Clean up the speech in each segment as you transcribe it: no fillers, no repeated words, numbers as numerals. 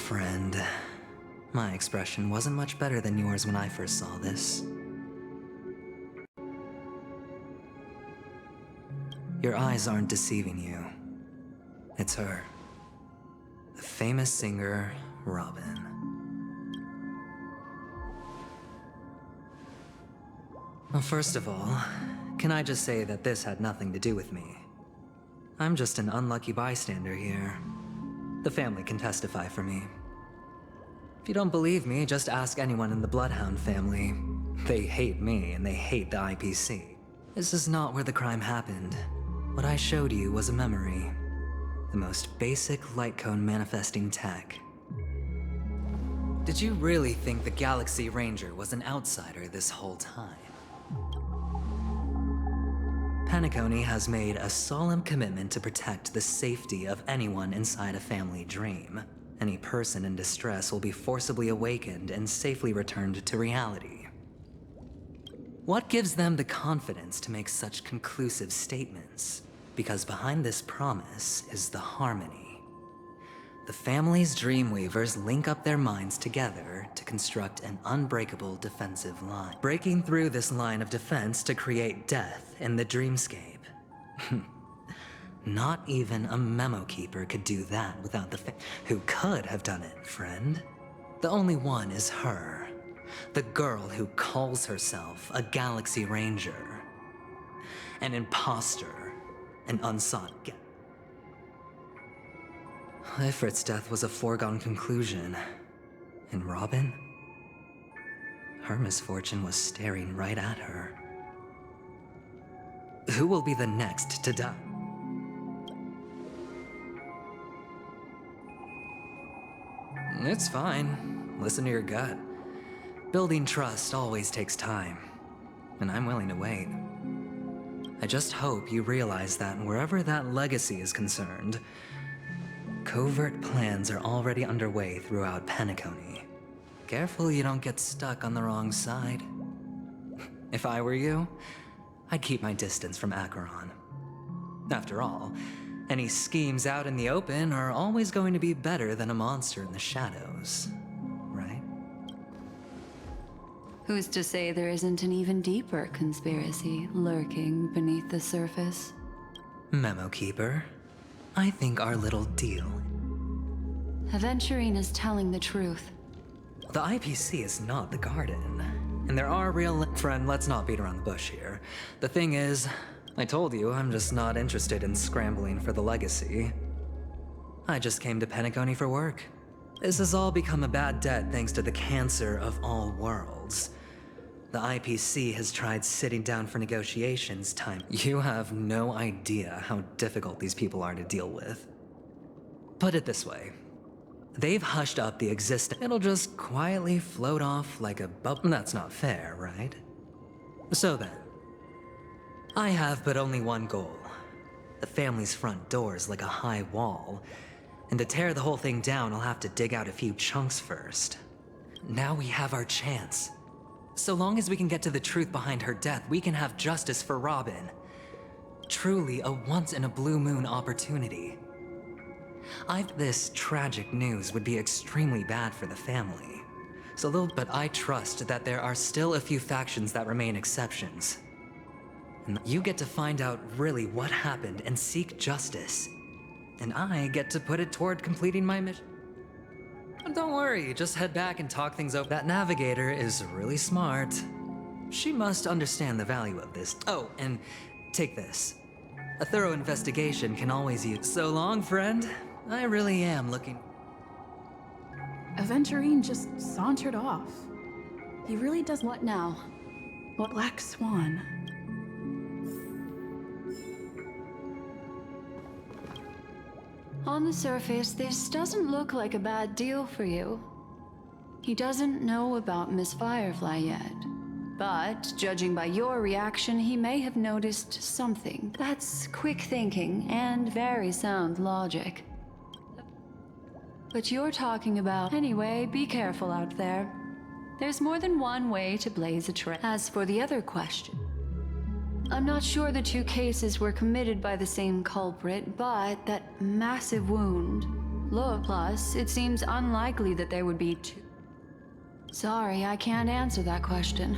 friend. My expression wasn't much better than yours when I first saw this. Your eyes aren't deceiving you. It's her. The famous singer, Robin. Well, first of all, can I just say that this had nothing to do with me? I'm just an unlucky bystander here. The family can testify for me. If you don't believe me, just ask anyone in the Bloodhound family. They hate me and they hate the IPC. This is not where the crime happened. What I showed you was a memory. The most basic light cone manifesting tech. Did you really think the Galaxy Ranger was an outsider this whole time? Penacony has made a solemn commitment to protect the safety of anyone inside a family dream. Any person in distress will be forcibly awakened and safely returned to reality. What gives them the confidence to make such conclusive statements? Because behind this promise is the harmony. The family's Dreamweavers link up their minds together to construct an unbreakable defensive line, breaking through this line of defense to create death in the dreamscape. Not even a memo keeper could do that without the who could have done it, friend? The only one is her. The girl who calls herself a Galaxy Ranger. An imposter. An unsought Ifrit's death was a foregone conclusion. And Robin? Her misfortune was staring right at her. Who will be the next to die? It's fine. Listen to your gut. Building trust always takes time. And I'm willing to wait. I just hope you realize that wherever that legacy is concerned, covert plans are already underway throughout Penacony. Careful you don't get stuck on the wrong side. If I were you, I'd keep my distance from Acheron. After all, any schemes out in the open are always going to be better than a monster in the shadows, right? Who's to say there isn't an even deeper conspiracy lurking beneath the surface? Memo Keeper, I think our little deal... Aventurine is telling the truth. The IPC is not the Garden. And there are real... Friend, let's not beat around the bush here. The thing is, I told you I'm just not interested in scrambling for the legacy. I just came to Penacony for work. This has all become a bad debt thanks to the cancer of all worlds. The IPC has tried sitting down for negotiations time. You have no idea how difficult these people are to deal with. Put it this way. They've hushed up the existence. It'll just quietly float off like a bubble. That's not fair, right? So then, I have but only one goal. The family's front door is like a high wall. And to tear the whole thing down, I'll have to dig out a few chunks first. Now we have our chance. So long as we can get to the truth behind her death, we can have justice for Robin. Truly a once-in-a-blue-moon opportunity. This tragic news would be extremely bad for the family. But I trust that there are still a few factions that remain exceptions. And you get to find out really what happened and seek justice. And I get to put it toward completing my mission. Don't worry, just head back and talk things over. That navigator is really smart. She must understand the value of this. Oh, and take this. A thorough investigation can always use. So long, friend. I really am looking... Aventurine just sauntered off. He really does... What now? What Black Swan? On the surface, this doesn't look like a bad deal for you. He doesn't know about Miss Firefly yet. But, judging by your reaction, he may have noticed something. That's quick thinking and very sound logic. But you're talking about... Anyway, be careful out there. There's more than one way to blaze a trail. As for the other question, I'm not sure the two cases were committed by the same culprit, but that massive wound Look, plus, it seems unlikely that there would be two. Sorry, I can't answer that question.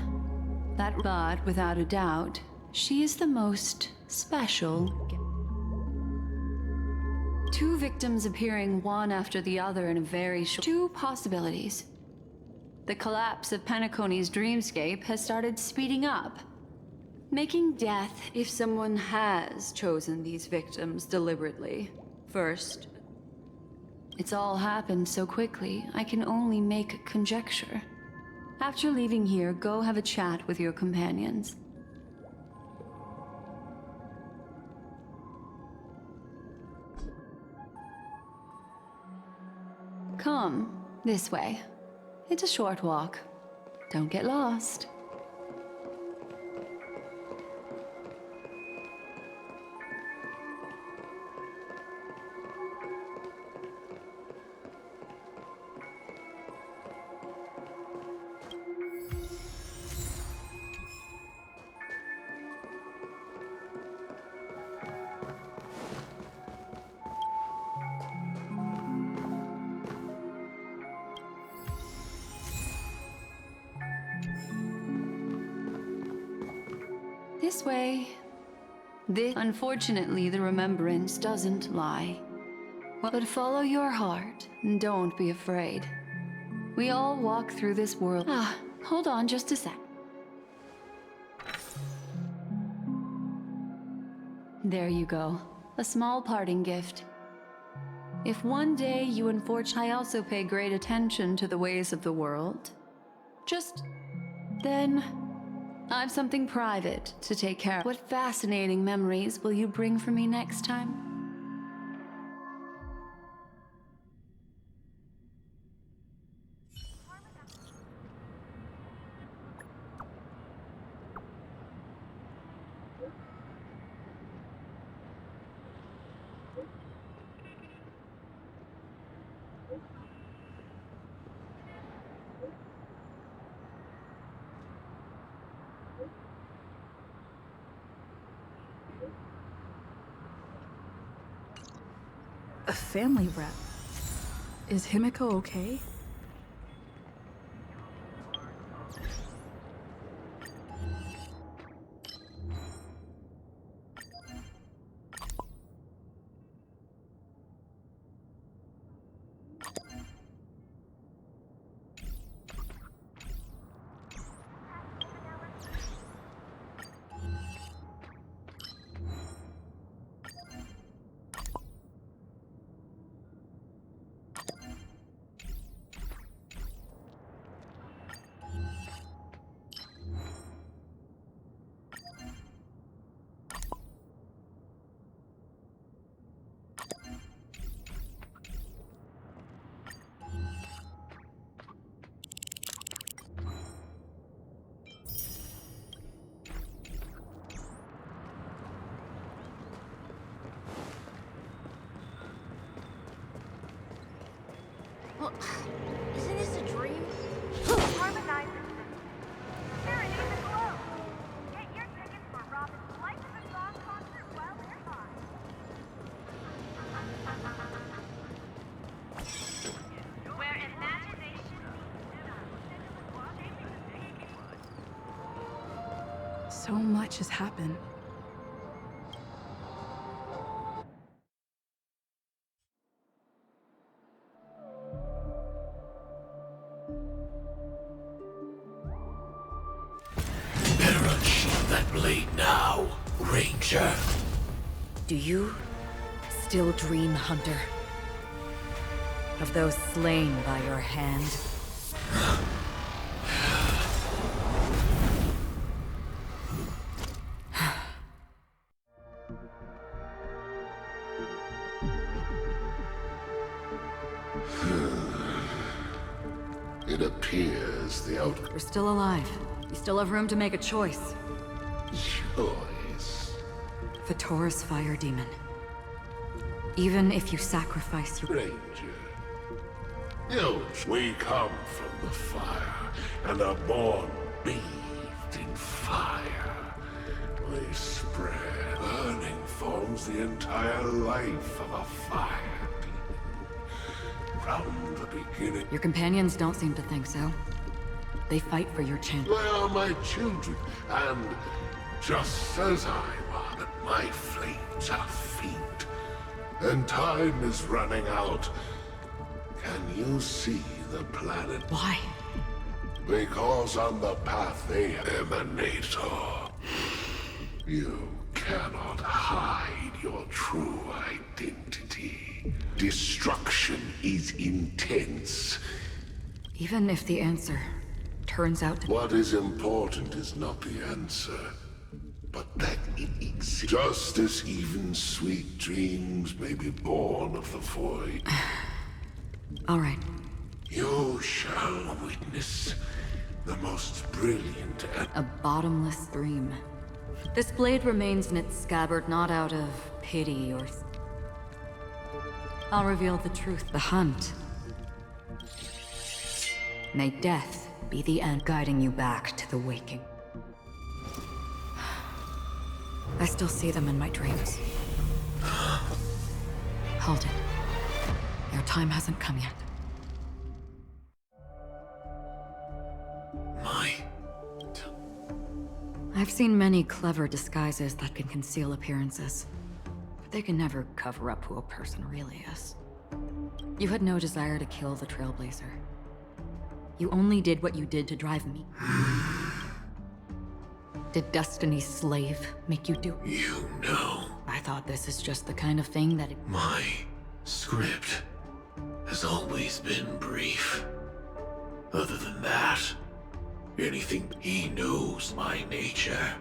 But without a doubt, she is the most special. Two victims appearing one after the other in a very short... Two possibilities. The collapse of Penacony's dreamscape has started speeding up, making death if someone has chosen these victims deliberately. First, it's all happened so quickly, I can only make conjecture. After leaving here, go have a chat with your companions. Come, this way. It's a short walk. Don't get lost. This way. Unfortunately, the remembrance doesn't lie. But follow your heart and don't be afraid. We all walk through this world. Hold on just a sec. There you go. A small parting gift. If one day you unfortunately... I also pay great attention to the ways of the world. Then... I've something private to take care of. What fascinating memories will you bring for me next time? A family rep. Is Himiko okay? Well, isn't this a dream? Harmonize it. Serenade the glow. Get your tickets for Robin's Life of a Song concert while they're hot. Where imagination meets So much has happened. Do you still dream, Hunter? Of those slain by your hand? It appears the You're still alive. You still have room to make a choice. choice. Vitora's fire demon. Even if you sacrifice your... Stranger. We come from the fire, and are born bathed in fire. We spread. Burning forms the entire life of a fire demon. from the beginning. Your companions don't seem to think so. They fight for your chance. They are my children, and just as I was, my flames are faint, and time is running out. Can you see the planet? Why? Because on the path they emanator. You cannot hide your true identity. Destruction is intense. Even if the answer turns out to... What is important is not the answer, but that it exists. Just as even sweet dreams may be born of the void. All right. You shall witness the most brilliant and... A bottomless stream. This blade remains in its scabbard not out of pity or... I'll reveal the truth. The hunt. May death be the end, guiding you back to the waking. I still see them in my dreams. Hold it. Your time hasn't come yet. I've seen many clever disguises that can conceal appearances, but they can never cover up who a person really is. You had no desire to kill the Trailblazer. You only did what you did to drive me. Did Destiny's slave make you do it? You know. I thought this is just the kind of thing that My script has always been brief. Other than that, anything he knows my nature.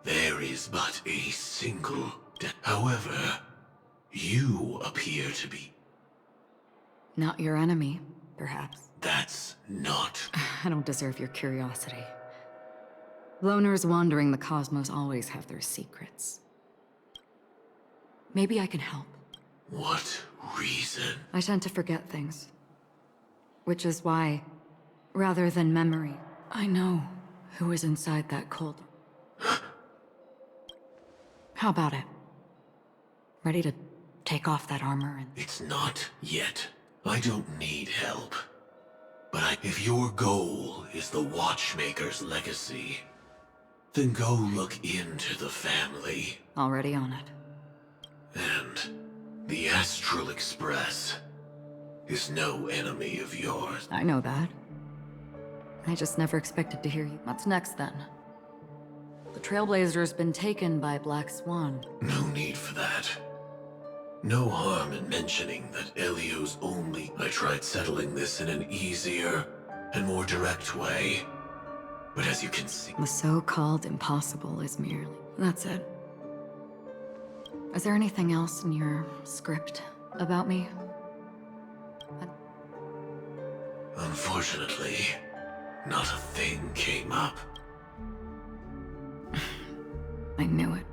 There is but a single however, you appear to be. Not your enemy, perhaps. That's not. I don't deserve your curiosity. Loners wandering the cosmos always have their secrets. Maybe I can help. What reason? I tend to forget things. Which is why, rather than memory, I know who is inside that cold. How about it? Ready to take off that armor and... It's not yet. I don't need help. But if your goal is the Watchmaker's legacy, then go look into the family. Already on it. And the Astral Express is no enemy of yours. I know that. I just never expected to hear you. What's next, then? The Trailblazer's been taken by Black Swan. No need for that. No harm in mentioning that Elio's only... I tried settling this in an easier and more direct way. But as you can see... The so-called impossible is merely... That's it. Is there anything else in your script about me? Unfortunately, not a thing came up. I knew it.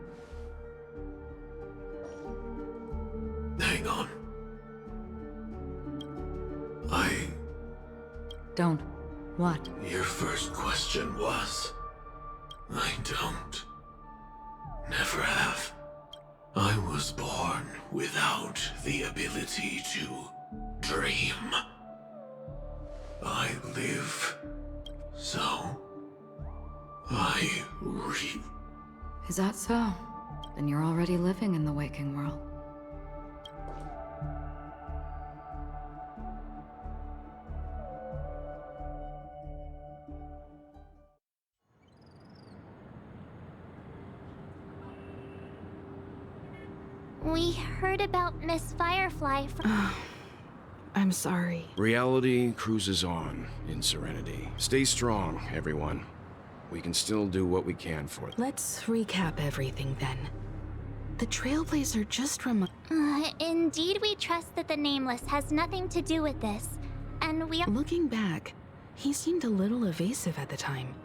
Hang on. Don't. What? Your first question was... I don't. Never have. I was born without the ability to dream. I live, so Is that so? Then you're already living in the waking world. We heard about Miss Firefly from... I'm sorry. Reality cruises on in serenity. Stay strong, everyone. We can still do what we can for them. Let's recap everything then. The Trailblazer just Indeed, we trust that the Nameless has nothing to do with this. And we are... Looking back, he seemed a little evasive at the time.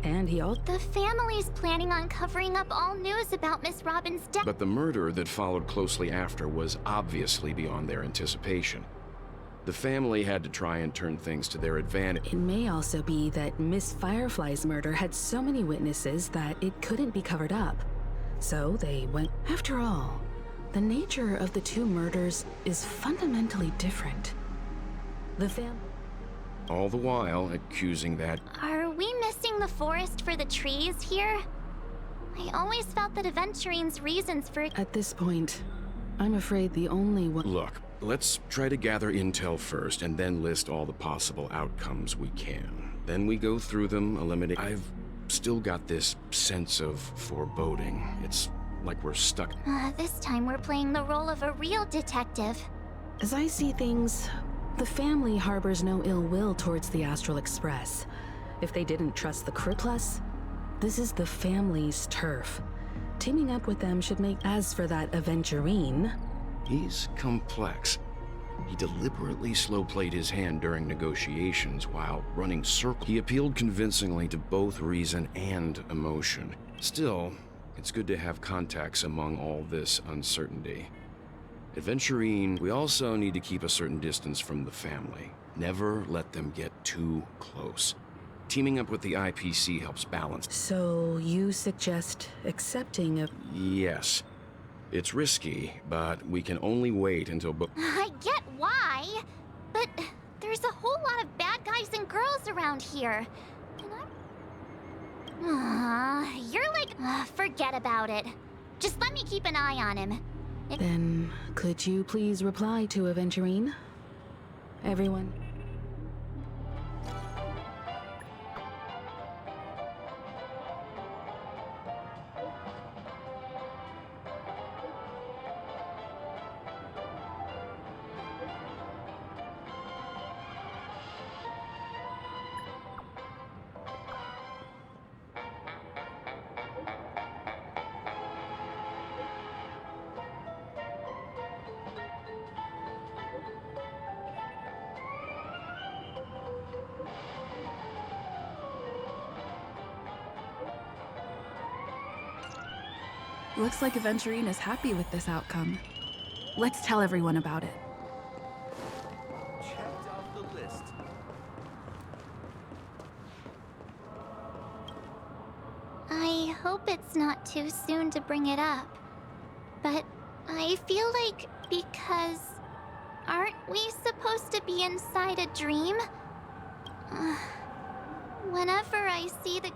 And he also... The family's planning on covering up all news about Miss Robin's death. But the murder that followed closely after was obviously beyond their anticipation. The family had to try and turn things to their advantage. It may also be that Miss Firefly's murder had so many witnesses that it couldn't be covered up. So they went... After all, the nature of the two murders is fundamentally different. The fam. All the while accusing that. Are we missing the forest for the trees here? I always felt that Aventurine's reasons for... At this point, I'm afraid the only one... Look, let's try to gather intel first and then list all the possible outcomes we can. Then we go through them, eliminate... I've still got this sense of foreboding. It's like we're stuck. This time we're playing the role of a real detective. As I see things, the family harbors no ill will towards the Astral Express. If they didn't trust the crew, plus, this is the family's turf. Teaming up with them should make... As for that Aventurine... He's complex. He deliberately slow-played his hand during negotiations while running circles. He appealed convincingly to both reason and emotion. Still, it's good to have contacts among all this uncertainty. Aventurine, we also need to keep a certain distance from the family. Never let them get too close. Teaming up with the IPC helps balance. So, you suggest accepting a... Yes. It's risky, but we can only wait until... I get why, but there's a whole lot of bad guys and girls around here. And you're like... forget about it. Just let me keep an eye on him. Then, could you please reply to Aventurine? Everyone? Looks like Aventurine is happy with this outcome. Let's tell everyone about it. Checked off the list. I hope it's not too soon to bring it up. But I feel like because... aren't we supposed to be inside a dream? Whenever I see the...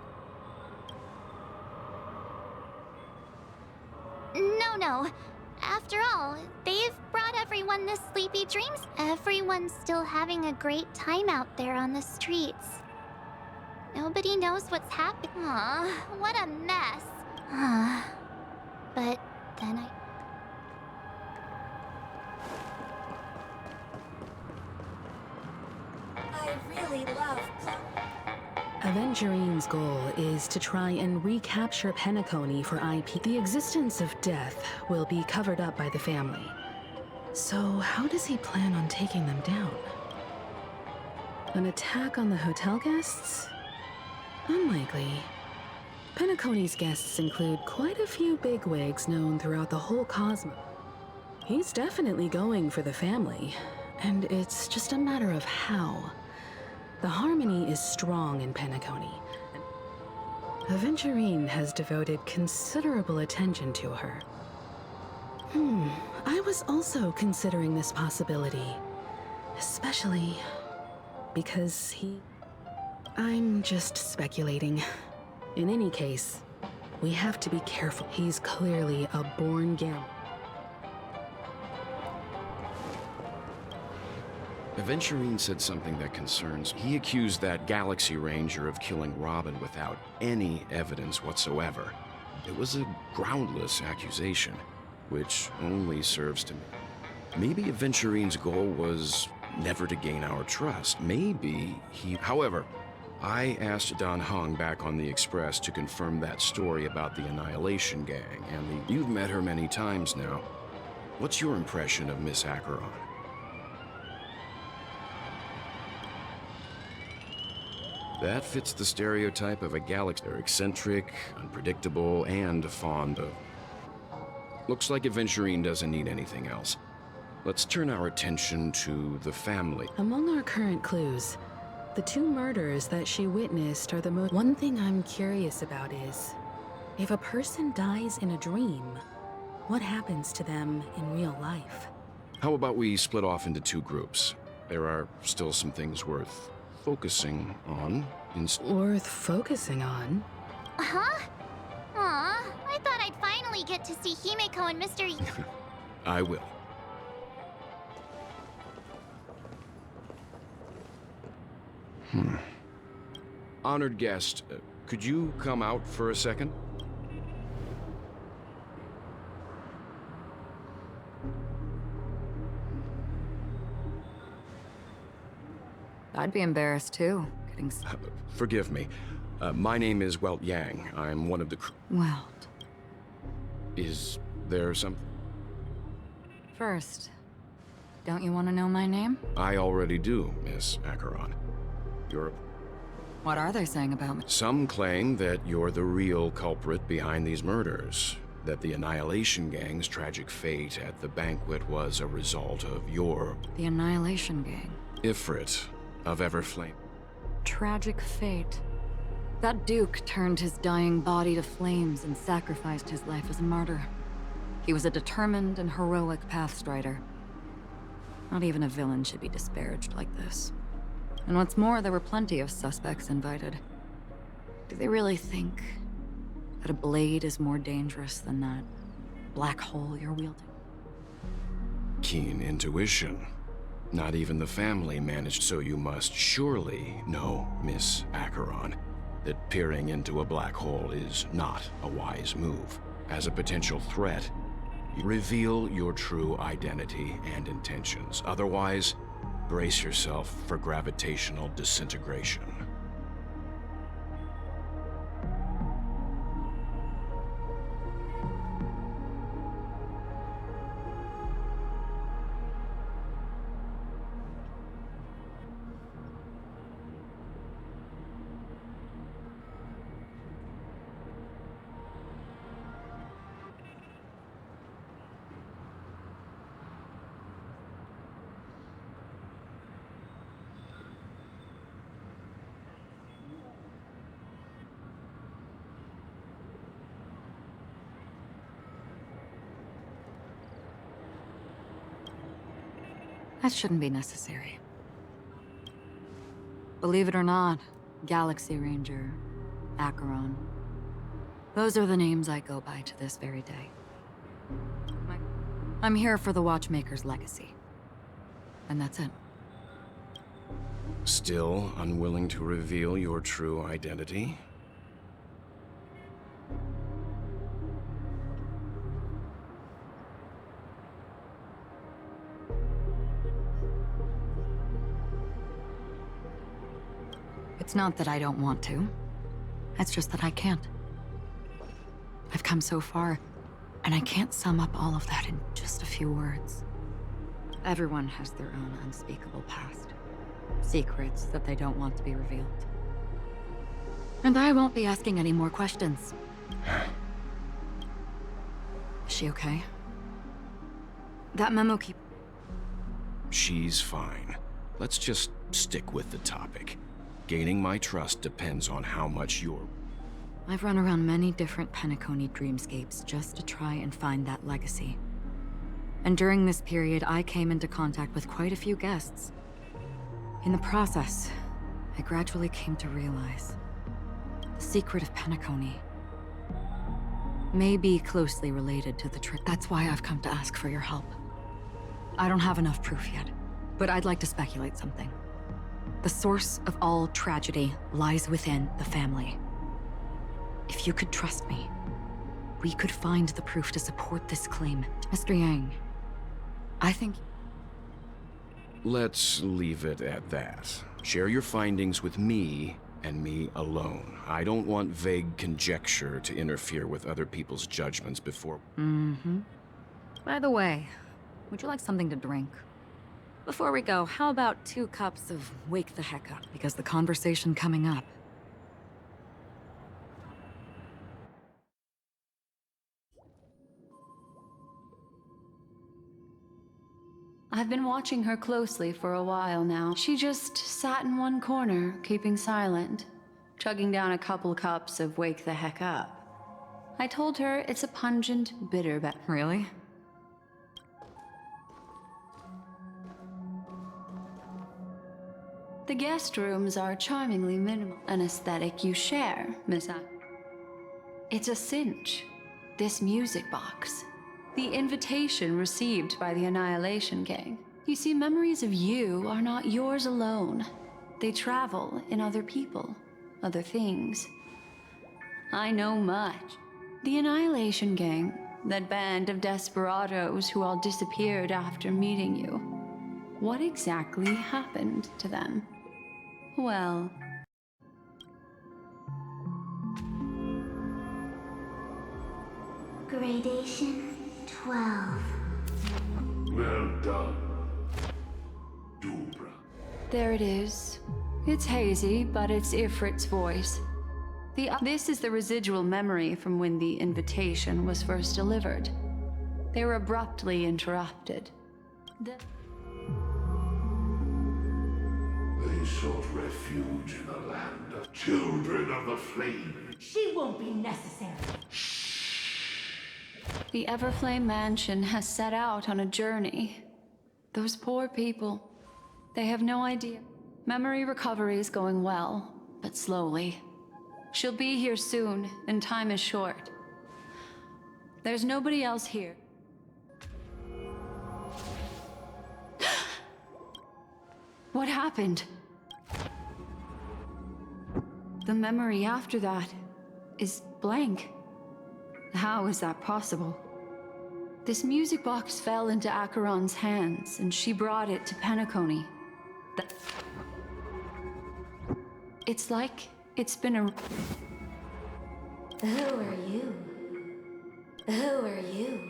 No. After all, they've brought everyone this sleepy dreams. Everyone's still having a great time out there on the streets. Nobody knows what's happening. Aw, what a mess. But then I really love... Aventurine's goal is to try and recapture Penacony for IP. The existence of death will be covered up by the family. So how does he plan on taking them down? An attack on the hotel guests? Unlikely. Penacony's guests include quite a few bigwigs known throughout the whole cosmos. He's definitely going for the family, and it's just a matter of how. The harmony is strong in Penacony. Aventurine has devoted considerable attention to her. I was also considering this possibility. Especially because I'm just speculating. In any case, we have to be careful. He's clearly a born gambler. Aventurine said something that concerns. He accused that Galaxy Ranger of killing Robin without any evidence whatsoever. It was a groundless accusation, which only serves to... Maybe Aventurine's goal was never to gain our trust. Maybe he... However, I asked Don Hung back on the Express to confirm that story about the Annihilation Gang, and you've met her many times now. What's your impression of Miss Acheron? That fits the stereotype of a galaxy. They're eccentric, unpredictable, and fond of... Looks like Aventurine doesn't need anything else. Let's turn our attention to the family. Among our current clues, the two murders that she witnessed are the most... One thing I'm curious about is, if a person dies in a dream, what happens to them in real life? How about we split off into two groups? There are still some things worth focusing on. Worth focusing on? Huh? Aw, I thought I'd finally get to see Himeko and Mr. I will. Honored guest, could you come out for a second? I'd be embarrassed too, getting Forgive me. My name is Welt Yang. I'm one of the Welt. Is there some... First, don't you want to know my name? I already do, Miss Acheron. You're... What are they saying about me? Some claim that you're the real culprit behind these murders. That the Annihilation Gang's tragic fate at the banquet was a result of your... The Annihilation Gang. Ifrit of Everflame. Tragic fate. That Duke turned his dying body to flames and sacrificed his life as a martyr. He was a determined and heroic pathstrider. Not even a villain should be disparaged like this. And what's more, there were plenty of suspects invited. Do they really think that a blade is more dangerous than that black hole you're wielding? Keen intuition. Not even the family managed, so you must surely know, Miss Acheron, that peering into a black hole is not a wise move. As a potential threat, you reveal your true identity and intentions. Otherwise, brace yourself for gravitational disintegration. That shouldn't be necessary. Believe it or not, Galaxy Ranger, Acheron. Those are the names I go by to this very day. I'm here for the Watchmaker's legacy. And that's it. Still unwilling to reveal your true identity? It's not that I don't want to. It's just that I can't. I've come so far, and I can't sum up all of that in just a few words. Everyone has their own unspeakable past. Secrets that they don't want to be revealed. And I won't be asking any more questions. Is she okay? That memo keep... She's fine. Let's just stick with the topic. Gaining my trust depends on how much you're... I've run around many different Penacony dreamscapes just to try and find that legacy. And during this period, I came into contact with quite a few guests. In the process, I gradually came to realize the secret of Penacony may be closely related to the trick. That's why I've come to ask for your help. I don't have enough proof yet, but I'd like to speculate something. The source of all tragedy lies within the family. If you could trust me, we could find the proof to support this claim. Mr. Yang, I think... Let's leave it at that. Share your findings with me and me alone. I don't want vague conjecture to interfere with other people's judgments before... By the way, would you like something to drink? Before we go, how about 2 cups of Wake the Heck Up? Because the conversation coming up... I've been watching her closely for a while now. She just sat in one corner, keeping silent, chugging down a couple cups of Wake the Heck Up. I told her it's a pungent, bitter Really? The guest rooms are charmingly minimal, an aesthetic you share, Miss A. It's a cinch. This music box. The invitation received by the Annihilation Gang. You see, memories of you are not yours alone. They travel in other people, other things. I know much. The Annihilation Gang, that band of desperados who all disappeared after meeting you. What exactly happened to them? Well... Gradation 12. Well done, Dubra. There it is. It's hazy, but it's Ifrit's voice. This is the residual memory from when the invitation was first delivered. They were abruptly interrupted. They sought refuge in a land of children of the flame. She won't be necessary. The Everflame Mansion has set out on a journey. Those poor people, they have no idea. Memory recovery is going well, but slowly. She'll be here soon, and time is short. There's nobody else here. What happened? The memory after that is blank. How is that possible? This music box fell into Acheron's hands, and she brought it to Penacony. It's like it's been a... Who are you? Who are you?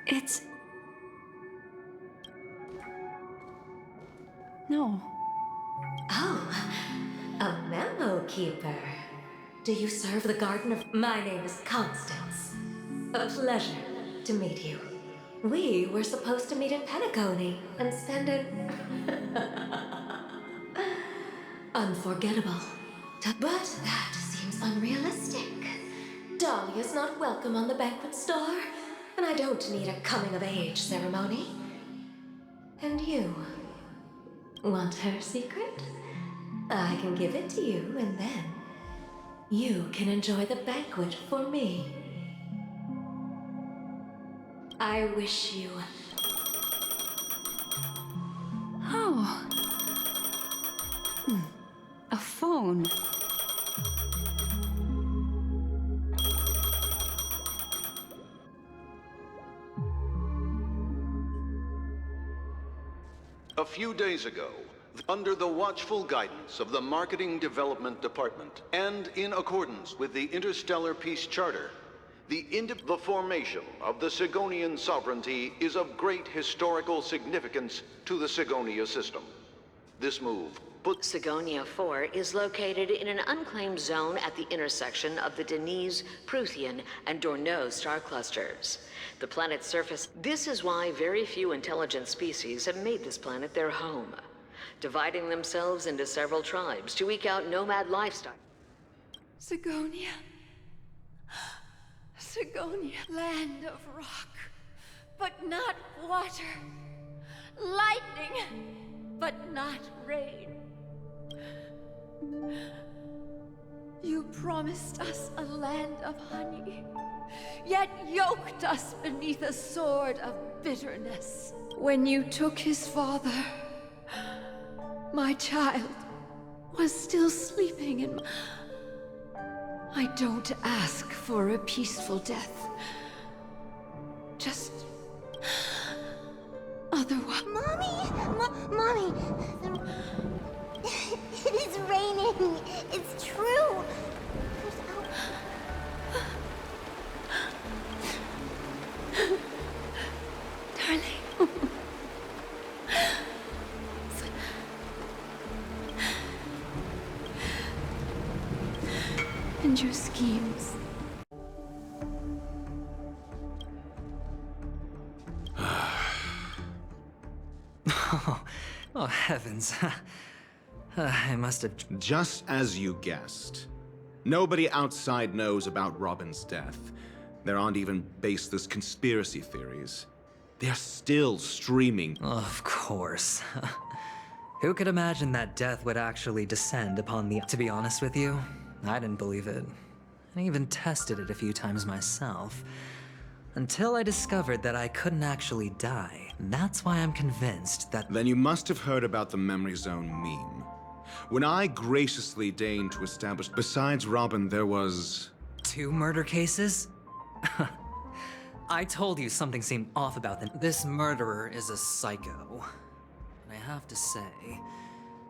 It's... No. Oh, a memo keeper. Do you serve the Garden of... My name is Constance. A pleasure to meet you. We were supposed to meet in Penacony and spend an... unforgettable. But that seems unrealistic. Dahlia's not welcome on the banquet store, and I don't need a coming-of-age ceremony. And you... want her secret? I can give it to you, and then... you can enjoy the banquet for me. I wish you... Oh. A phone. A few days ago, under the watchful guidance of the Marketing Development Department, and in accordance with the Interstellar Peace Charter, the formation of the Sigonian sovereignty is of great historical significance to the Sigonia system. This move puts Sigonia 4 is located in an unclaimed zone at the intersection of the Denise, Prothean, and Dorneau star clusters. The planet's surface... This is why very few intelligent species have made this planet their home, dividing themselves into several tribes to eke out nomad lifestyle. Sigonia. Sigonia. Land of rock, but not water. Lightning, but not rain. You promised us a land of honey, yet yoked us beneath a sword of bitterness. When you took his father, my child was still sleeping in my... I don't ask for a peaceful death. Just... otherwise... Mommy! It is raining! It's true! Darling. And your schemes. Oh, heavens. I must have... Just as you guessed. Nobody outside knows about Robin's death. There aren't even baseless conspiracy theories. They're still streaming. Of course. Who could imagine that death would actually descend upon the... To be honest with you, I didn't believe it. I even tested it a few times myself. Until I discovered that I couldn't actually die. That's why I'm convinced that... Then you must have heard about the memory zone meme. When I graciously deigned to establish... Besides Robin, there was... 2 murder cases? I told you something seemed off about them. This murderer is a psycho. And I have to say,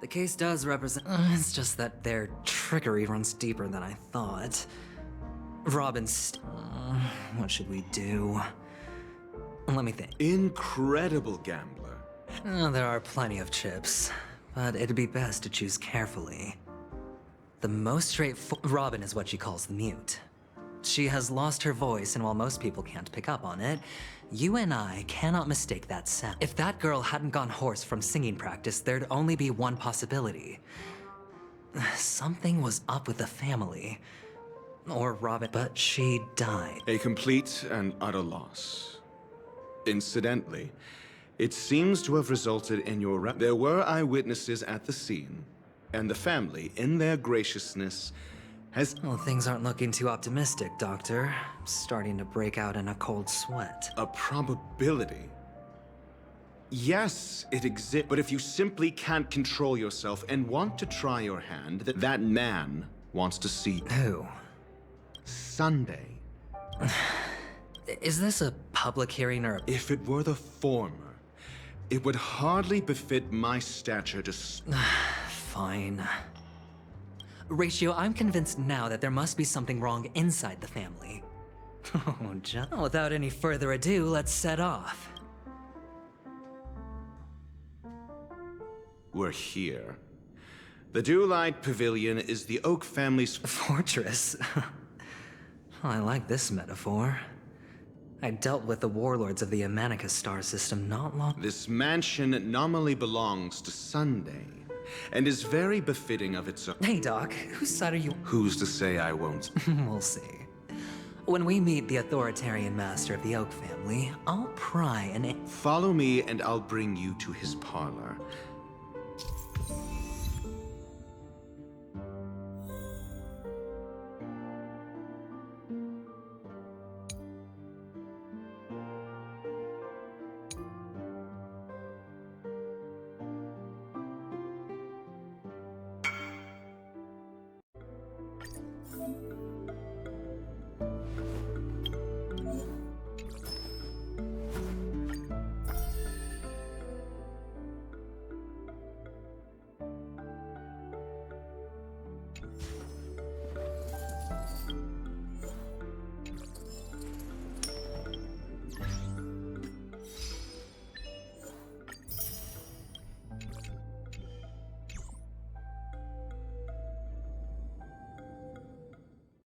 the case does represent... it's just that their trickery runs deeper than I thought. Robin's... what should we do? Let me think. Incredible gambler. There are plenty of chips, but it'd be best to choose carefully. The most straightforward... Robin is what she calls the mute. She has lost her voice, and while most people can't pick up on it, you and I cannot mistake that sound. If that girl hadn't gone hoarse from singing practice, there'd only be one possibility. Something was up with the family. Or Robin, but she died. A complete and utter loss. Incidentally, it seems to have resulted in your There were eyewitnesses at the scene, and the family, in their graciousness, has... Well, things aren't looking too optimistic, Doctor. I'm starting to break out in a cold sweat. A probability. Yes, it exists, but if you simply can't control yourself and want to try your hand, that man wants to see... Who? Sunday. Is this a public hearing or... If it were the former, it would hardly befit my stature to... Fine. Ratio, I'm convinced now that there must be something wrong inside the family. Oh, John. Without any further ado, let's set off. We're here. The Dewlight Pavilion is the Oak family's... Fortress? I like this metaphor. I dealt with the warlords of the Amanica star system not long... This mansion nominally belongs to Sunday, and is very befitting of its own... Hey, Doc, whose side are you... Who's to say I won't? We'll see. When we meet the authoritarian master of the Oak family, I'll pry and... Follow me and I'll bring you to his parlor.